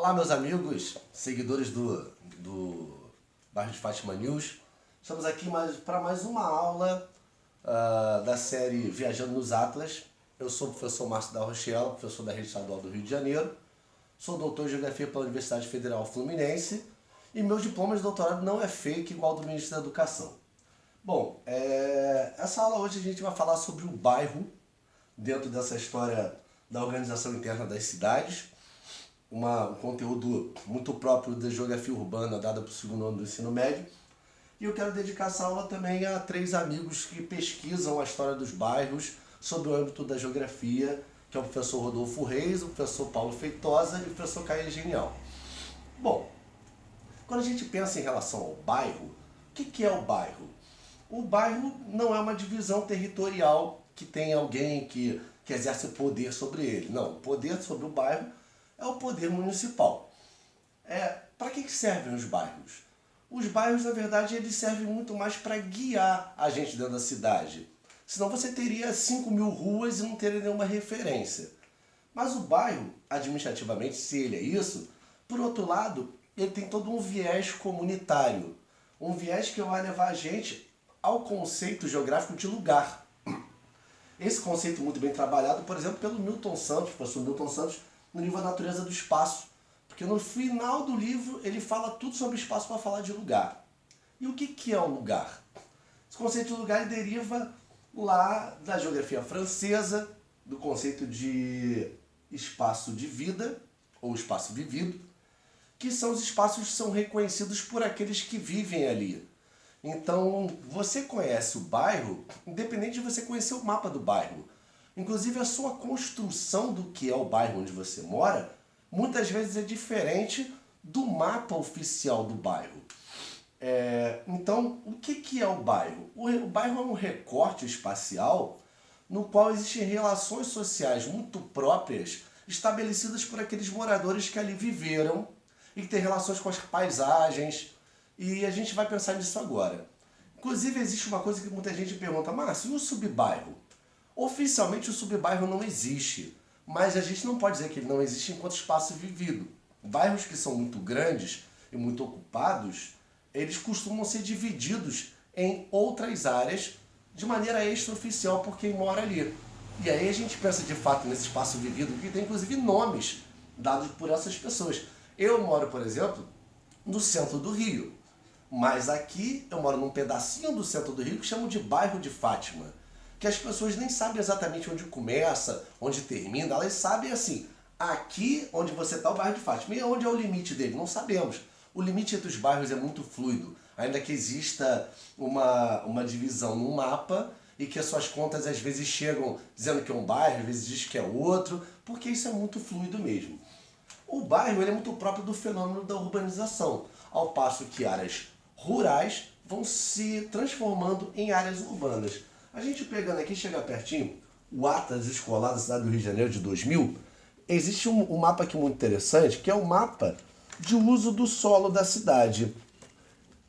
Olá, meus amigos, seguidores do Bairro de Fátima News. Estamos aqui para mais uma aula da série Viajando nos Atlas. Eu sou o professor Márcio da Rochelle, professor da Rede Estadual do Rio de Janeiro. Sou doutor em Geografia pela Universidade Federal Fluminense e meu diploma de doutorado não é fake igual ao do Ministro da Educação. Bom, essa aula hoje a gente vai falar sobre o bairro dentro dessa história da organização interna das cidades. Um conteúdo muito próprio da geografia urbana dada para o segundo ano do ensino médio. E eu quero dedicar essa aula também a 3 amigos que pesquisam a história dos bairros sob o âmbito da geografia, que é o professor Rodolfo Reis, o professor Paulo Feitosa e o professor Caio Genial. Bom, quando a gente pensa em relação ao bairro, o que é o bairro? O bairro não é uma divisão territorial que tem alguém que exerce poder sobre ele. Não, o poder sobre o bairro é o poder municipal. Para que servem os bairros? Os bairros, na verdade, eles servem muito mais para guiar a gente dentro da cidade. Senão você teria 5.000 ruas e não teria nenhuma referência. Mas o bairro, administrativamente, se ele é isso, por outro lado, ele tem todo um viés comunitário. Um viés que vai levar a gente ao conceito geográfico de lugar. Esse conceito muito bem trabalhado, por exemplo, pelo Milton Santos, professor Milton Santos, no livro A Natureza do Espaço. Porque no final do livro ele fala tudo sobre espaço para falar de lugar. E o que é um lugar? Esse conceito de lugar deriva lá da geografia francesa, do conceito de espaço de vida, ou espaço vivido, que são os espaços que são reconhecidos por aqueles que vivem ali. Então, você conhece o bairro, independente de você conhecer o mapa do bairro. Inclusive, a sua construção do que é o bairro onde você mora, muitas vezes é diferente do mapa oficial do bairro. Então, o que é o bairro? O bairro é um recorte espacial no qual existem relações sociais muito próprias, estabelecidas por aqueles moradores que ali viveram e que têm relações com as paisagens. E a gente vai pensar nisso agora. Inclusive, existe uma coisa que muita gente pergunta: Márcio, e o subbairro? Oficialmente, o subbairro não existe, mas a gente não pode dizer que ele não existe enquanto espaço vivido. Bairros que são muito grandes e muito ocupados, eles costumam ser divididos em outras áreas de maneira extraoficial por quem mora ali. E aí a gente pensa de fato nesse espaço vivido, que tem inclusive nomes dados por essas pessoas. Eu moro, por exemplo, no centro do Rio, mas aqui eu moro num pedacinho do centro do Rio que chamam de bairro de Fátima, que as pessoas nem sabem exatamente onde começa, onde termina. Elas sabem assim, aqui onde você está o bairro de Fátima. E onde é o limite dele? Não sabemos. O limite entre os bairros é muito fluido, ainda que exista uma divisão no mapa e que as suas contas às vezes chegam dizendo que é um bairro, às vezes diz que é outro, porque isso é muito fluido mesmo. O bairro ele é muito próprio do fenômeno da urbanização, ao passo que áreas rurais vão se transformando em áreas urbanas. A gente pegando aqui, chega pertinho, o Atlas Escolar da cidade do Rio de Janeiro de 2000, existe um mapa aqui muito interessante, que é o mapa de uso do solo da cidade.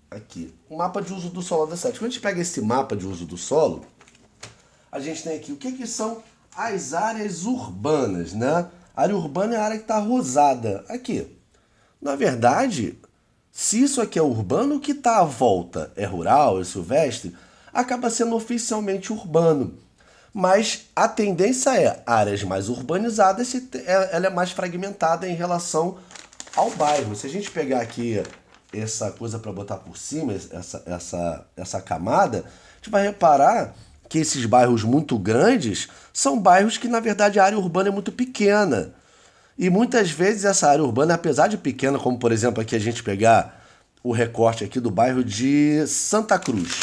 Aqui, o mapa de uso do solo da cidade. Quando a gente pega esse mapa de uso do solo, a gente tem aqui o que são as áreas urbanas, né? A área urbana é a área que está rosada. Aqui. Na verdade, se isso aqui é urbano, o que está à volta é rural, é silvestre, acaba sendo oficialmente urbano. Mas a tendência é áreas mais urbanizadas, ela é mais fragmentada em relação ao bairro. Se a gente pegar aqui essa coisa para botar por cima, essa camada, a gente vai reparar que esses bairros muito grandes são bairros que, na verdade, a área urbana é muito pequena. E muitas vezes essa área urbana, apesar de pequena, como por exemplo aqui a gente pegar o recorte aqui do bairro de Santa Cruz.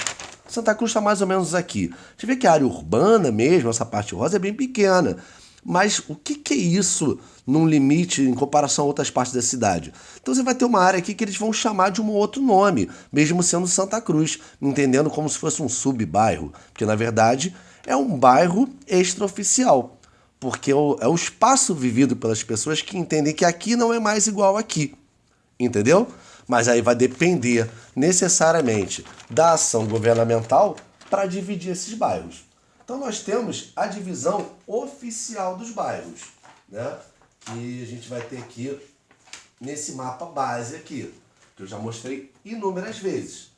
Santa Cruz está mais ou menos aqui. A gente vê que a área urbana mesmo, essa parte rosa, é bem pequena. Mas o que é isso num limite em comparação a outras partes da cidade? Então você vai ter uma área aqui que eles vão chamar de um outro nome, mesmo sendo Santa Cruz, entendendo como se fosse um sub-bairro. Porque na verdade é um bairro extraoficial. Porque é o espaço vivido pelas pessoas que entendem que aqui não é mais igual aqui. Entendeu? Mas aí vai depender necessariamente da ação governamental para dividir esses bairros. Então nós temos a divisão oficial dos bairros, né? Que a gente vai ter aqui nesse mapa base aqui, que eu já mostrei inúmeras vezes.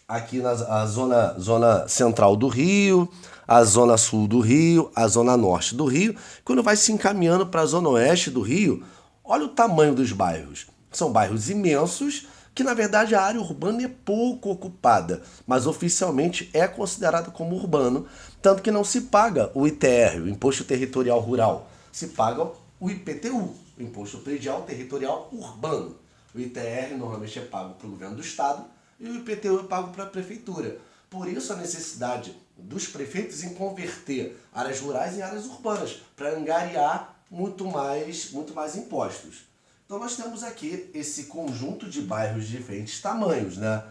Aqui na zona central do Rio, a zona sul do Rio, a zona norte do Rio. Quando vai se encaminhando para a zona oeste do Rio, olha o tamanho dos bairros. São bairros imensos, que na verdade a área urbana é pouco ocupada, mas oficialmente é considerado como urbano, tanto que não se paga o ITR, o Imposto Territorial Rural, se paga o IPTU, o Imposto Predial Territorial Urbano. O ITR normalmente é pago para o governo do estado e o IPTU é pago para a prefeitura. Por isso a necessidade dos prefeitos em converter áreas rurais em áreas urbanas, para angariar muito mais impostos. Então nós temos aqui esse conjunto de bairros de diferentes tamanhos, né?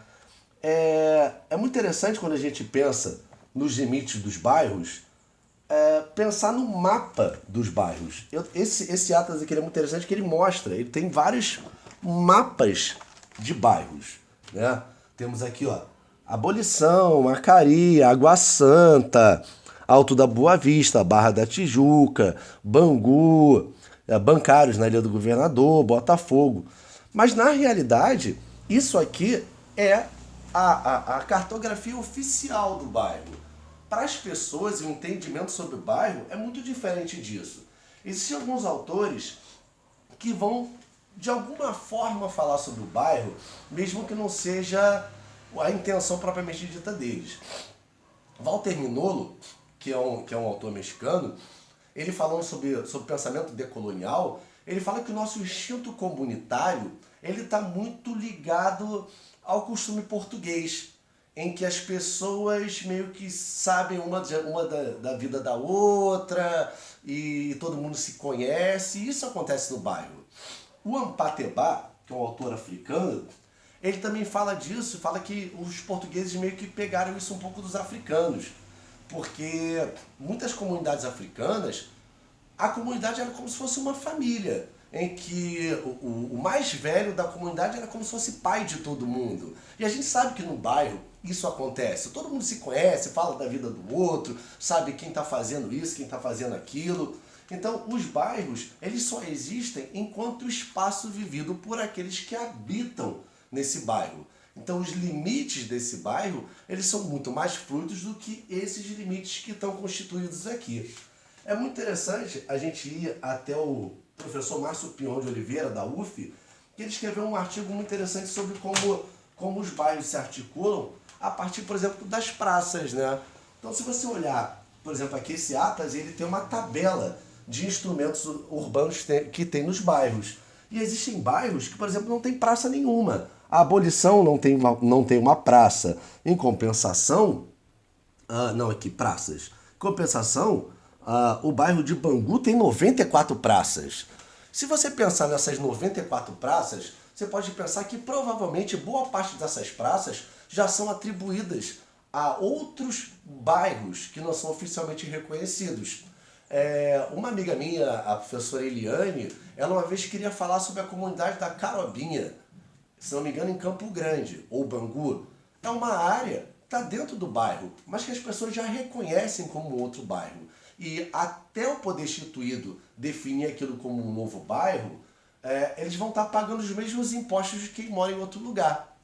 É muito interessante quando a gente pensa nos limites dos bairros, pensar no mapa dos bairros. Esse atlas aqui é muito interessante porque ele mostra, ele tem vários mapas de bairros, né? Temos aqui, ó, Abolição, Macari, Água Santa, Alto da Boa Vista, Barra da Tijuca, Bangu, Bancários na Ilha do Governador, Botafogo. Mas na realidade, isso aqui é a cartografia oficial do bairro. Para as pessoas, o entendimento sobre o bairro é muito diferente disso. Existem alguns autores que vão, de alguma forma, falar sobre o bairro, mesmo que não seja a intenção propriamente dita deles. Walter Mignolo, que é um autor mexicano, ele falando sobre pensamento decolonial, ele fala que o nosso instinto comunitário ele está muito ligado ao costume português, em que as pessoas meio que sabem uma da vida da outra e todo mundo se conhece, e isso acontece no bairro. O Ampateba, que é um autor africano, ele também fala disso, fala que os portugueses meio que pegaram isso um pouco dos africanos, porque muitas comunidades africanas, a comunidade era como se fosse uma família, em que o mais velho da comunidade era como se fosse pai de todo mundo. E a gente sabe que no bairro isso acontece. Todo mundo se conhece, fala da vida do outro, sabe quem está fazendo isso, quem está fazendo aquilo. Então, os bairros, eles só existem enquanto espaço vivido por aqueles que habitam nesse bairro. Então, os limites desse bairro, eles são muito mais fluidos do que esses limites que estão constituídos aqui. É muito interessante a gente ir até o professor Márcio Pion de Oliveira, da UF, que ele escreveu um artigo muito interessante sobre como os bairros se articulam a partir, por exemplo, das praças, né? Então, se você olhar, por exemplo, aqui esse Atlas, ele tem uma tabela de instrumentos urbanos que tem nos bairros. E existem bairros que, por exemplo, não tem praça nenhuma. A Abolição não tem uma praça. Em compensação... não, aqui, praças. Em compensação, o bairro de Bangu tem 94 praças. Se você pensar nessas 94 praças, você pode pensar que provavelmente boa parte dessas praças já são atribuídas a outros bairros que não são oficialmente reconhecidos. Uma amiga minha, a professora Eliane, ela uma vez queria falar sobre a comunidade da Carobinha, se não me engano em Campo Grande, ou Bangu. É uma área que está dentro do bairro, mas que as pessoas já reconhecem como outro bairro. E até o poder instituído definir aquilo como um novo bairro, eles vão estar pagando os mesmos impostos de quem mora em outro lugar.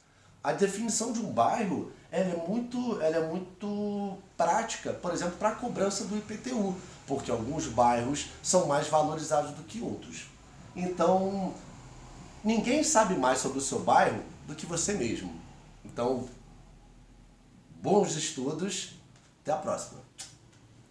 A definição de um bairro ela é muito prática, por exemplo, para a cobrança do IPTU, porque alguns bairros são mais valorizados do que outros. Então, ninguém sabe mais sobre o seu bairro do que você mesmo. Então, bons estudos, até a próxima.